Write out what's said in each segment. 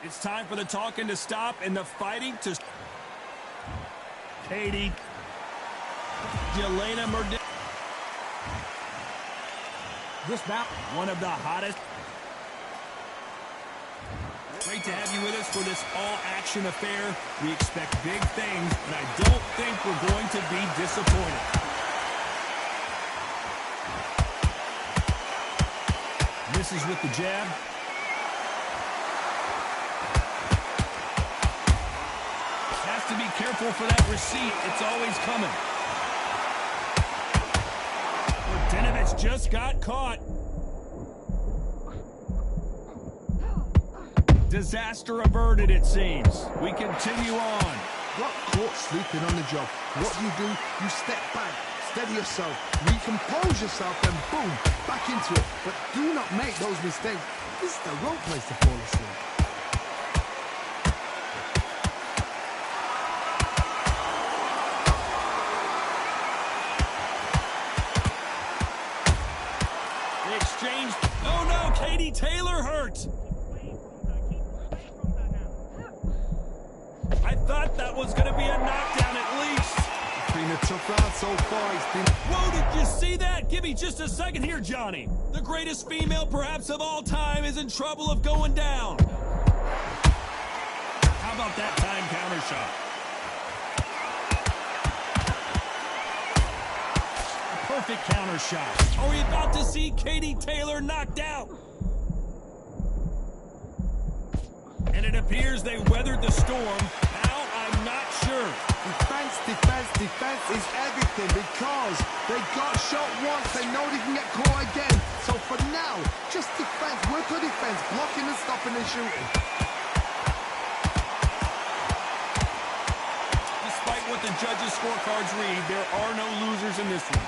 It's time for the talking to stop and the fighting to... Katie. Yelena Murden. This bout, one of the hottest. Great to have you with us for this all-action affair. We expect big things, but I don't think we're going to be disappointed. Misses with the jab. Has to be careful for that receipt. It's always coming. Martinovich just got caught. Disaster averted, it seems. We continue on. Got caught sleeping on the job. What do? You step back, steady yourself, recompose yourself, and boom, back into it. But do not make those mistakes. This is the wrong place to fall asleep. They exchanged. Oh no, Katie Taylor hurt. I thought that was going to be a knockdown at least. It's been a tough round so far. It's been... Whoa, did you see that? Give me just a second here, Johnny. The greatest female perhaps of all time is in trouble of going down. How about that time counter shot? A perfect counter shot. Are we about to see Katie Taylor knocked out? And it appears they weathered the storm. How? I'm not sure. Defense is everything because they got shot once. They know they can get caught again. So for now, just defense. Work on defense. Blocking and stopping and shooting. Despite what the judges' scorecards read, there are no losers in this one.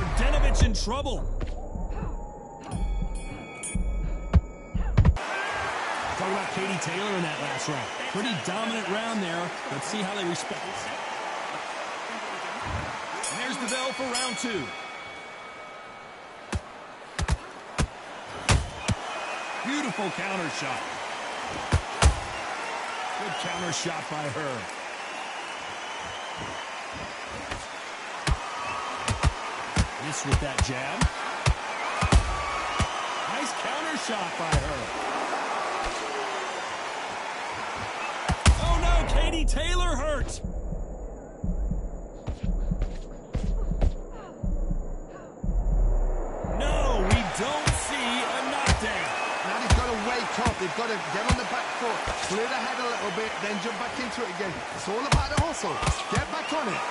Martinovich in trouble. Talk about Katie Taylor in that last round. Pretty dominant round there. Let's see how they respond. And there's the bell for round two. Beautiful counter shot. Good counter shot by her. Miss with that jab. Nice counter shot by her. Katie Taylor hurt. No, we don't see a knockdown. Now they've got to wake up. They've got to get on the back foot, clear the head a little bit, then jump back into it again. It's all about the hustle. Get back on it.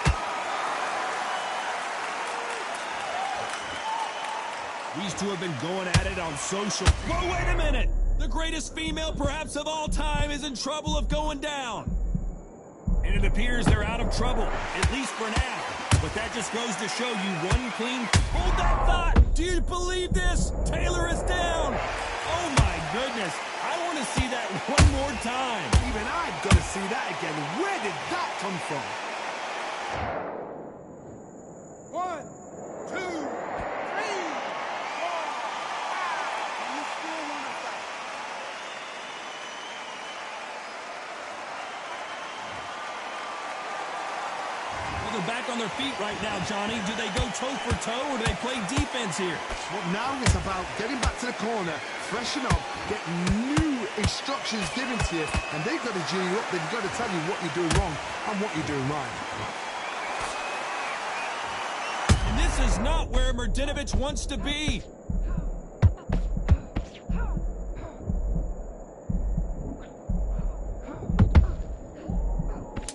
These two have been going at it on social. Whoa, wait a minute. The greatest female perhaps of all time is in trouble of going down. And it appears they're out of trouble, at least for now. But that just goes to show you one clean... Hold that thought! Do you believe this? Taylor is down! Oh my goodness! I want to see that one more time. Even I've got to see that again. Where did that come from? 1, 2, 3, 4, 5. You still want to fight? They're back on their feet right now, Johnny. Do they go toe for toe or do they play defense here? Well, now it's about getting back to the corner, freshen up, get new instructions given to you, and they've got to G you up. They've got to tell you what you're doing wrong and what you're doing right. And this is not where Martinovich wants to be.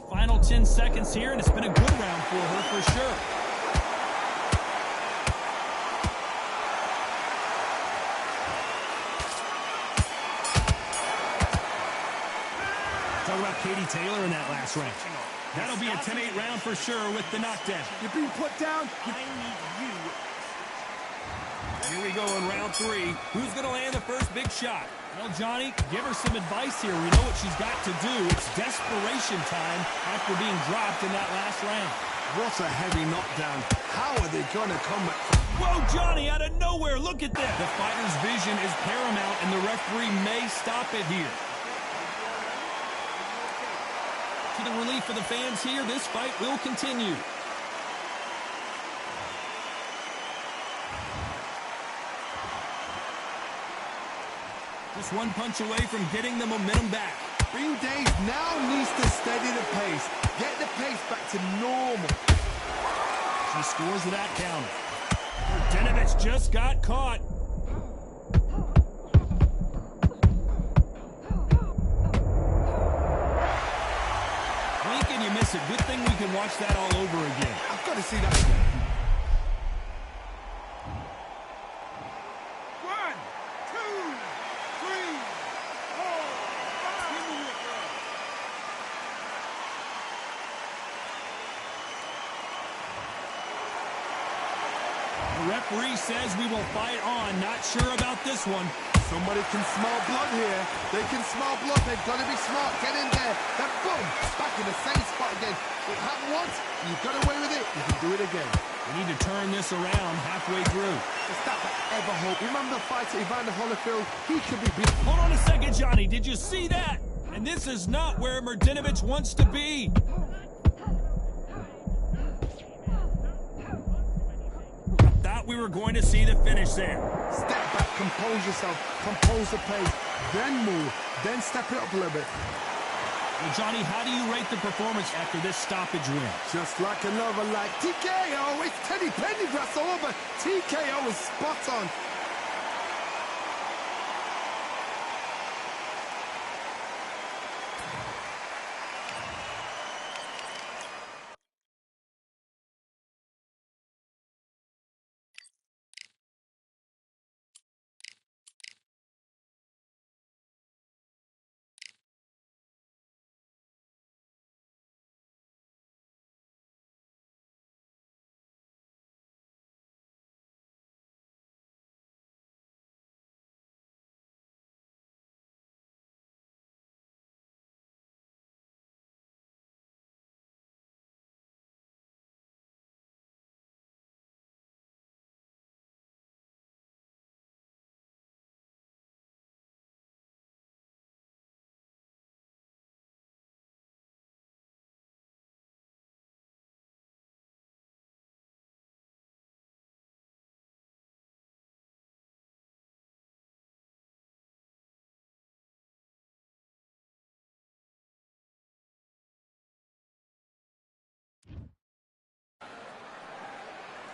Final 10 seconds here, and it's been a good round for her for sure. Talk about Katie Taylor in that last round. That'll be a 10-8 round for sure with the knockdown. You're being put down. I need you. Here we go in round three. Who's going to land the first big shot? Well, Johnny, give her some advice here. We know what she's got to do. It's desperation time after being dropped in that last round. What a heavy knockdown. How are they going to come back? Whoa, Johnny, out of nowhere. Look at that. The fighter's vision is paramount, and the referee may stop it here. To the relief of the fans here, this fight will continue. Just one punch away from getting the momentum back. Green Dave now needs to steady the pace. Get the pace back to normal. She scores that counter. Martinovich just got caught. Blink and you miss it. Good thing we can watch that all over again. I've got to see that again. The referee says we will fight on. Not sure about this one. Somebody can smell blood here. They can smell blood. They've got to be smart. Get in there. Then boom, back in the same spot again. It happened once. You got away with it. You can do it again. We need to turn this around halfway through. Is that ever hope? Remember the fighter Evander Holyfield? He could be beat. Hold on a second, Johnny. Did you see that? And this is not where Martinovich wants to be. We were going to see the finish there. Step back, compose yourself, compose the pace, then move, then step it up a little bit. Well, Johnny, how do you rate the performance after this stoppage win? Just like another, like TKO, it's Teddy Pendergrass all over. TKO is spot on.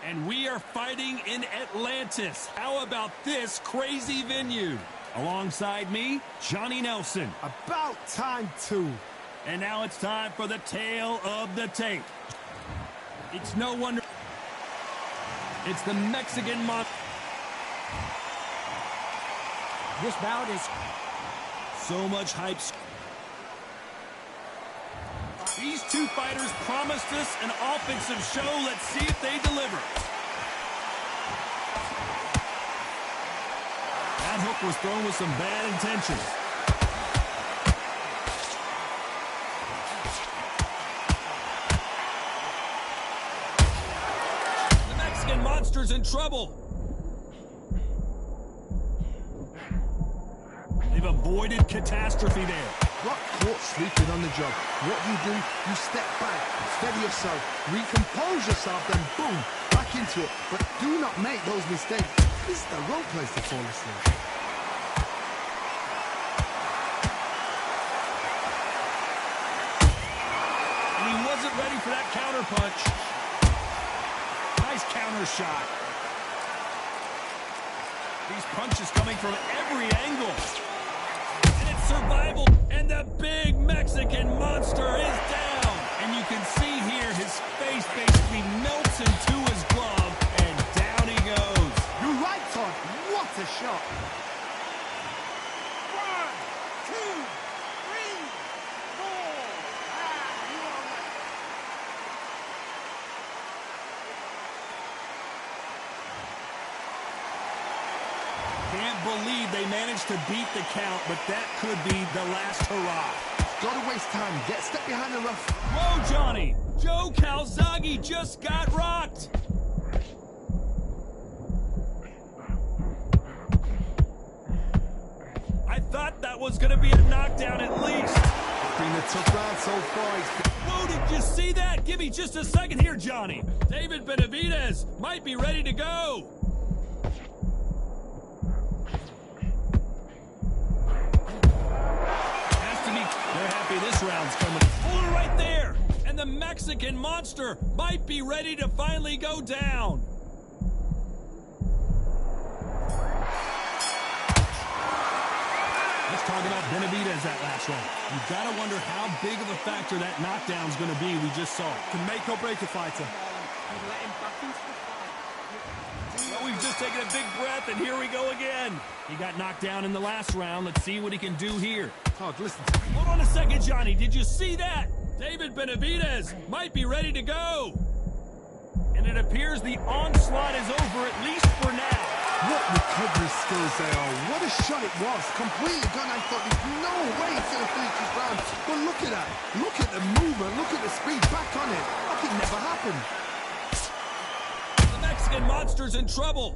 And we are fighting in Atlantis. How about this crazy venue? Alongside me, Johnny Nelson. About time, too. And now it's time for the tale of the tape. It's no wonder. It's the Mexican monster. This bout is so much hype. These two fighters promised us an offensive show. Let's see if they deliver. That hook was thrown with some bad intentions. The Mexican monster's in trouble. They've avoided catastrophe there. Got caught sleeping on the job. What you do, you step back, steady yourself, recompose yourself, then boom, back into it. But do not make those mistakes. This is the wrong place to fall asleep. And he wasn't ready for that counter punch. Nice counter shot. These punches coming from every angle. Survival, and the big Mexican monster is down. And you can see here his face basically melts into his glove, and down he goes. You're right, Todd. What a shot. 1, 2, 3, 4. Can't believe they managed to beat the count, but that could be the last hurrah. Gotta waste time. Get step behind the ref. Whoa, Johnny! Joe Calzaghe just got rocked. I thought that was going to be a knockdown at least. It's been a tough round so far. Whoa, did you see that? Give me just a second here, Johnny. David Benavidez might be ready to go. They're happy this round's coming. Oh, right there. And the Mexican Monster might be ready to finally go down. Let's talk about Benavidez that last round. You gotta wonder how big of a factor that knockdown's gonna be we just saw. Can make or break a fighter. Well, we've just taken a big breath, and here we go again. He got knocked down in the last round. Let's see what he can do here. Todd, listen. Hold on a second, Johnny. Did you see that? David Benavidez might be ready to go. And it appears the onslaught is over, at least for now. What recovery skills they are. What a shot it was. Completely gone. I thought there's no way he's going to finish this round. But look at that. Look at the movement. Look at the speed. Back on it. Like it never happened. The Mexican Monster's in trouble.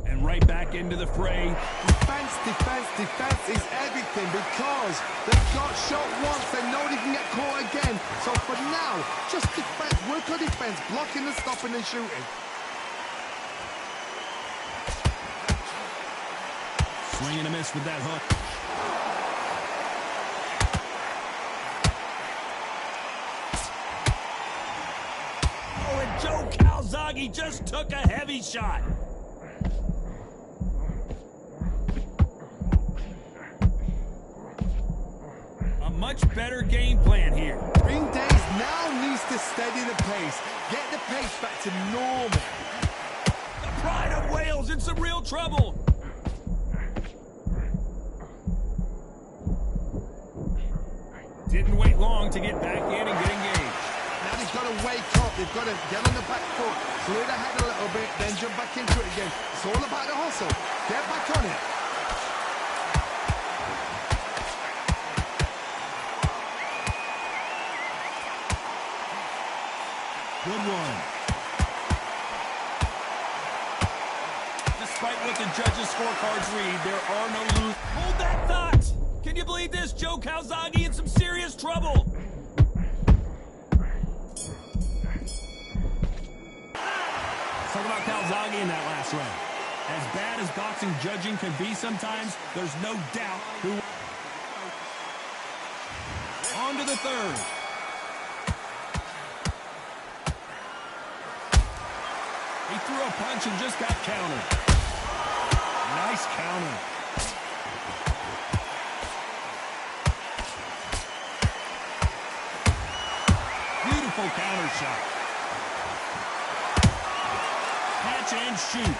And right back into the fray. Defense, defense, defense is everything because they've got shot once. They know they can get caught again. So for now, just defense. Work on defense. Blocking and stopping and shooting. Swing and a miss with that hook. Oh, and Joe Calzaghe just took a heavy shot. A much better game plan here. Ring Days now needs to steady the pace. Get the pace back to normal. The Pride of Wales in some real trouble. Didn't wait long to get back in and get engaged. Now they've got to wake up. They've got to get on the back foot, clear the head a little bit, then jump back into it again. It's all about the hustle. Get back on it. Good one. Despite what the judges' scorecards read, there are no lose. Hold that thought! Can you believe this? Joe Calzaghe in some serious trouble. Let's talk about Calzaghe in that last round. As bad as boxing judging can be sometimes, there's no doubt who... On to the third. He threw a punch and just got countered. Nice counter. Beautiful counter shot. Catch and shoot.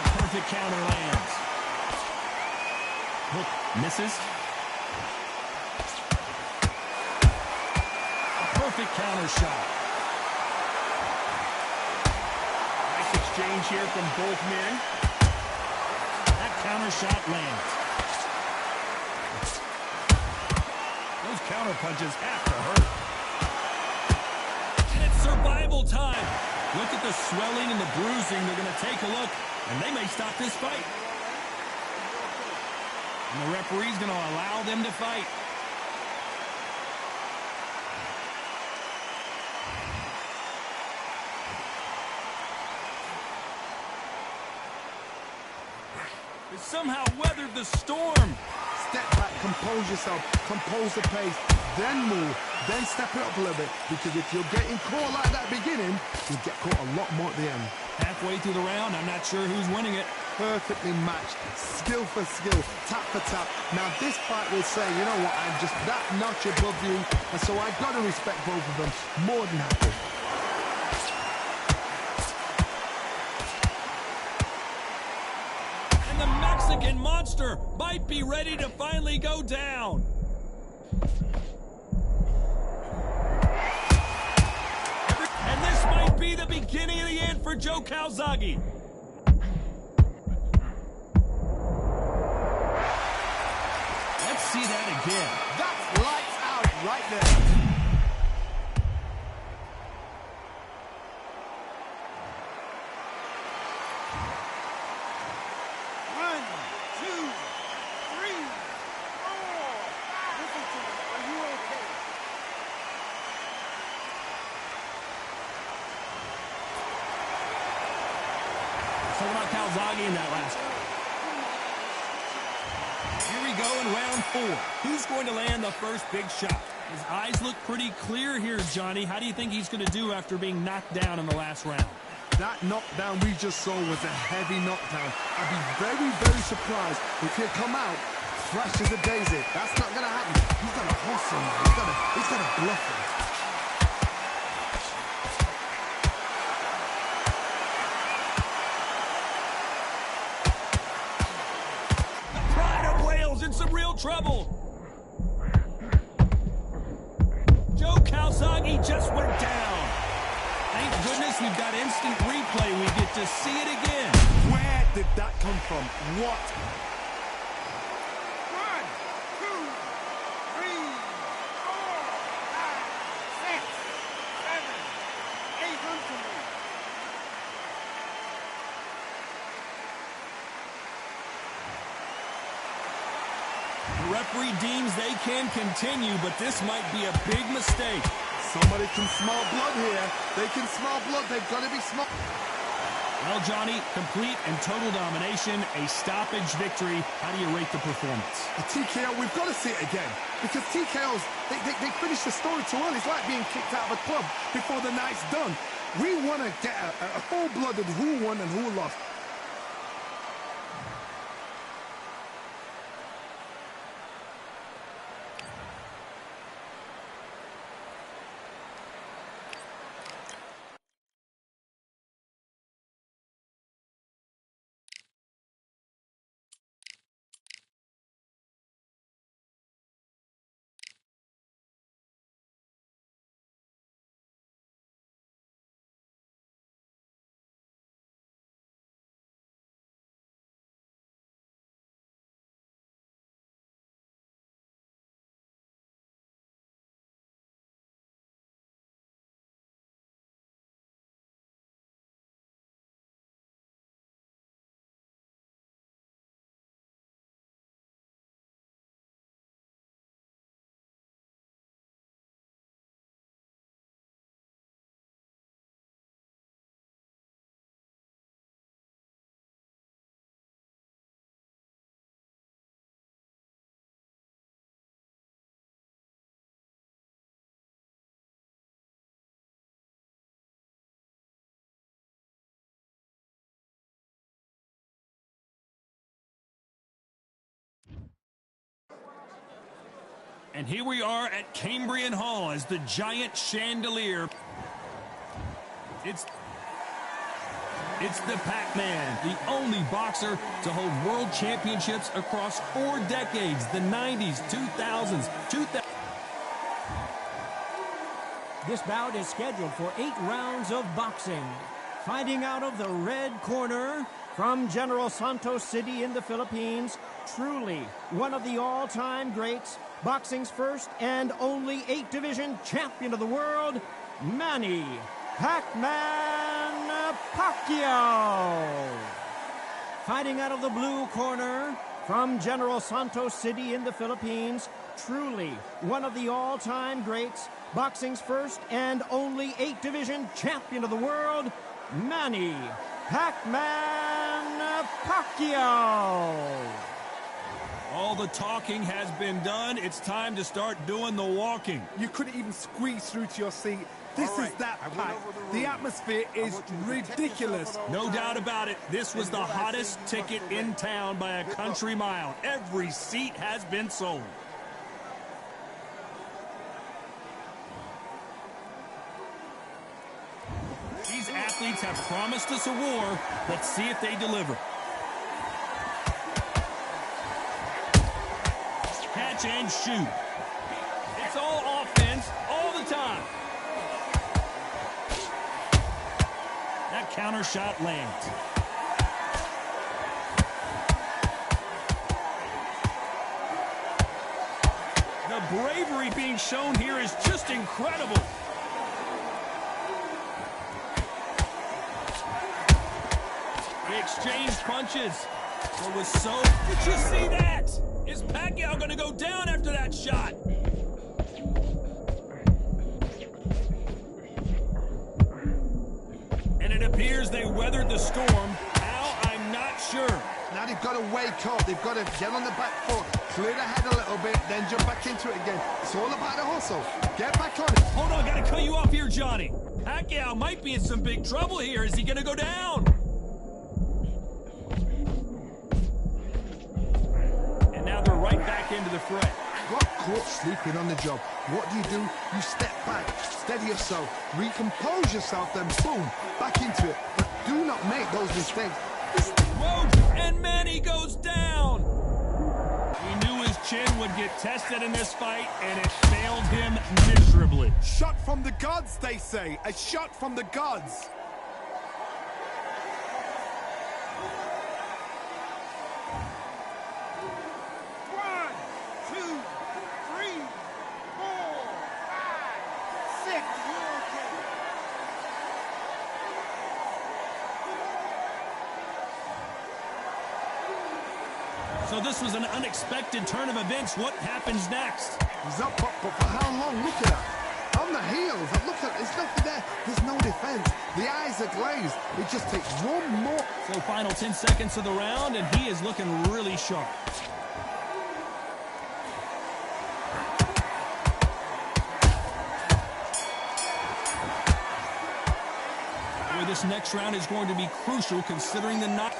A perfect counter lands. Hook misses. A perfect counter shot. Exchange here from both men. That counter shot lands. Those counter punches have to hurt. And it's survival time. Look at the swelling and the bruising. They're going to take a look, and they may stop this fight. And the referee's going to allow them to fight. Somehow weathered the storm. Step back, compose yourself, compose the pace, then move, then step it up a little bit. Because if you're getting caught like that beginning, you'll get caught a lot more at the end. Halfway through the round, I'm not sure who's winning it. Perfectly matched, skill for skill, tap for tap. Now this fight will say, you know what, I'm just that notch above you, and so I've got to respect both of them more than happy. Mexican Monster might be ready to finally go down. And this might be the beginning of the end for Joe Calzaghe. Let's Calzaghe in that last round. Here we go in round 4. Who's going to land the first big shot? His eyes look pretty clear here, Johnny. How do you think he's going to do after being knocked down in the last round? That knockdown we just saw was a heavy knockdown. I'd be very, very surprised if he'll come out fresh as a daisy. That's not going to happen. He's got to hustle him. He's got to bluff him. The Pride of Wales in some real trouble. Joe Calzaghe just went down. Thank goodness we've got instant replay. We get to see it again. Where did that come from? What? 1, 2, 3, 4, 5, 6, 7, 8 unto me. The referee deems they can continue, but this might be a big mistake. Somebody can smell blood here. They can smell blood. They've got to be smart. Well, Johnny, complete and total domination, a stoppage victory. How do you rate the performance? A TKO, we've got to see it again. Because TKOs, they finish the story too early. It's like being kicked out of a club before the night's done. We want to get a full-blooded who won and who lost. And here we are at Cambrian Hall as the giant chandelier. It's the Pac-Man, the only boxer to hold world championships across 4 decades, the 90s, 2000s, 2000. This bout is scheduled for 8 rounds of boxing. Fighting out of the red corner from General Santos City in the Philippines, truly one of the all-time greats, boxing's first and only 8-division champion of the world, Manny Pac-Man Pacquiao. Fighting out of the blue corner from General Santos City in the Philippines, truly one of the all-time greats, boxing's first and only 8-division champion of the world, Manny Pac-Man Pacquiao. All the talking has been done. It's time to start doing the walking. You couldn't even squeeze through to your seat. This is that packed. The atmosphere is ridiculous. No doubt about it. This was the hottest ticket in town by a country mile. Every seat has been sold. These athletes have promised us a war. Let's see if they deliver. Catch and shoot. It's all offense all the time. That counter shot lands. The bravery being shown here is just incredible. They exchanged punches. It was so... Did you see that? Is Pacquiao going to go down after that shot? And it appears they weathered the storm. Al, I'm not sure. Now they've got to wake up. They've got to get on the back foot, clear the head a little bit, then jump back into it again. It's all about the hustle. Get back on it. Hold on, gotta cut you off here, Johnny. Pacquiao might be in some big trouble here. Is he gonna go down? And now they're right back into the fray. Got caught sleeping on the job. What do? You step back, steady yourself, recompose yourself, then boom, back into it. But do not make those mistakes. Whoa, and Manny goes down. We knew his chin would get tested in this fight, and it failed him miserably. Shot from the gods, they say. A shot from the gods. So this was an unexpected turn of events. What happens next? He's up, but for how long? Look at that. On the heels. Look at it. There's nothing there. There's no defense. The eyes are glazed. It just takes one more. So final 10 seconds of the round, and he is looking really sharp. Boy, this next round is going to be crucial considering the knock.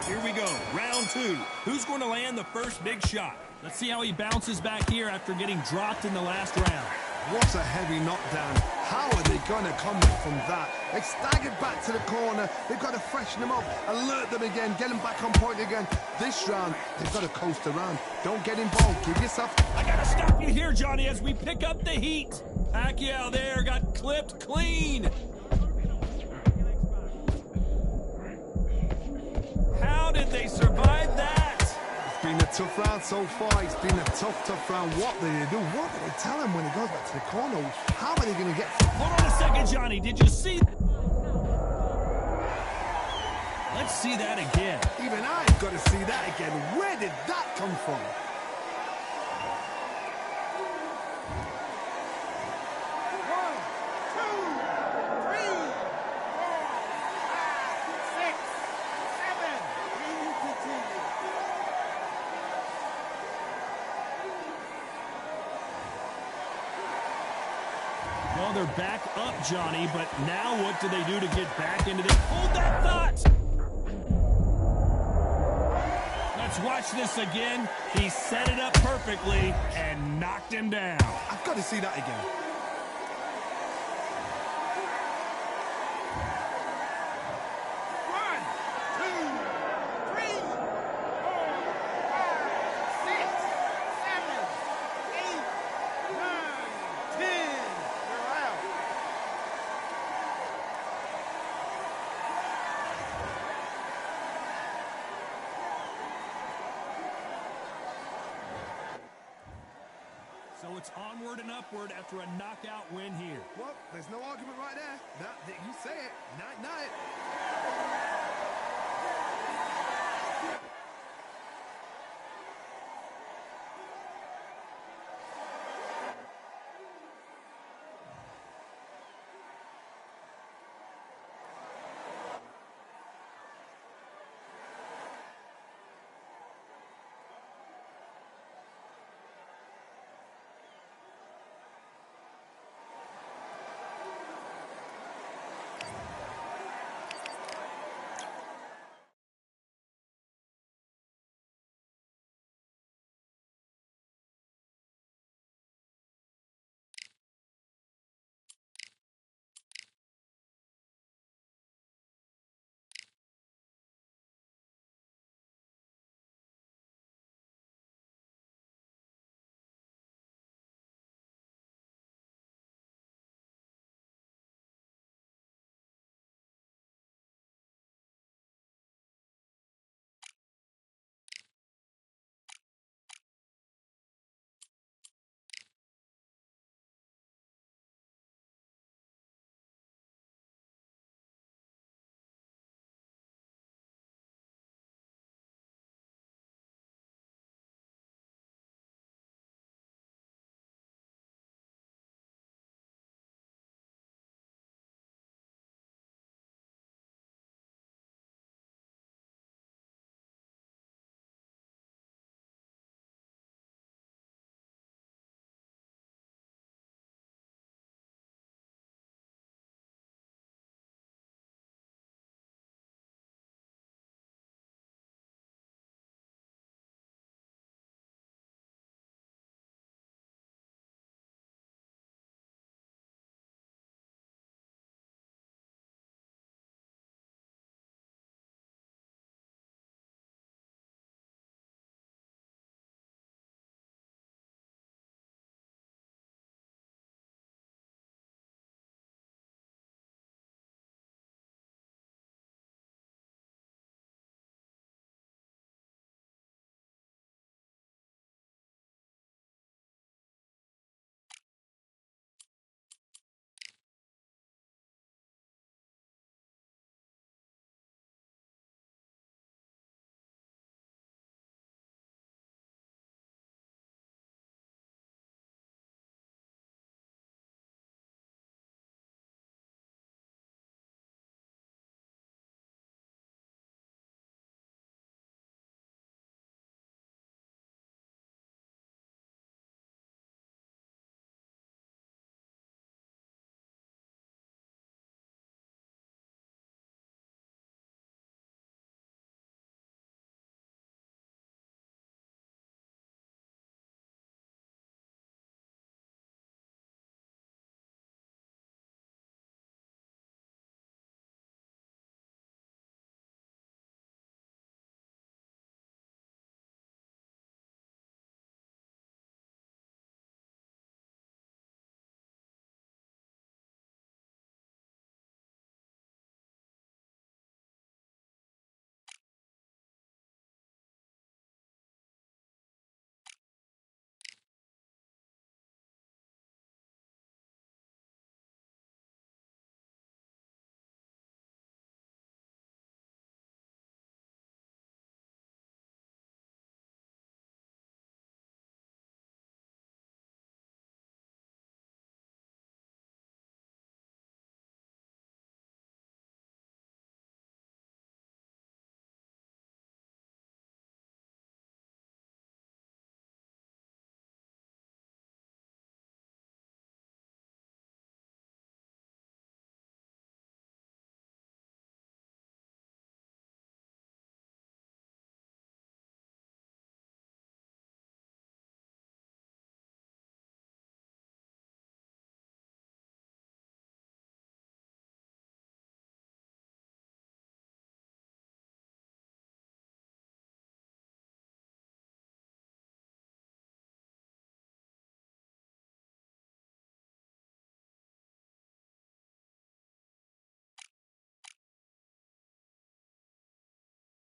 Here we go, round 2. Who's going to land the first big shot? Let's see how he bounces back here after getting dropped in the last round. What a heavy knockdown. How are they going to come back from that? They staggered back to the corner. They've got to freshen them up, alert them again, get them back on point again. This round, they've got to coast around. Don't get involved. Give yourself... I got to stop you here, Johnny, as we pick up the heat. Pacquiao there got clipped clean. How did they survive that? It's been a tough round so far. It's been a tough round. What do they do? What do they tell him when he goes back to the corner? How are they going to get... Hold on a second, Johnny. Did you see... Let's see that again. Even I've got to see that again. Where did that come from? Well, they're back up, Johnny, but now what do they do to get back into the... Hold that thought! Let's watch this again. He set it up perfectly and knocked him down. I've got to see that again. So it's onward and upward after a knockout win here. Well, there's no argument right there. You say it. Night, night.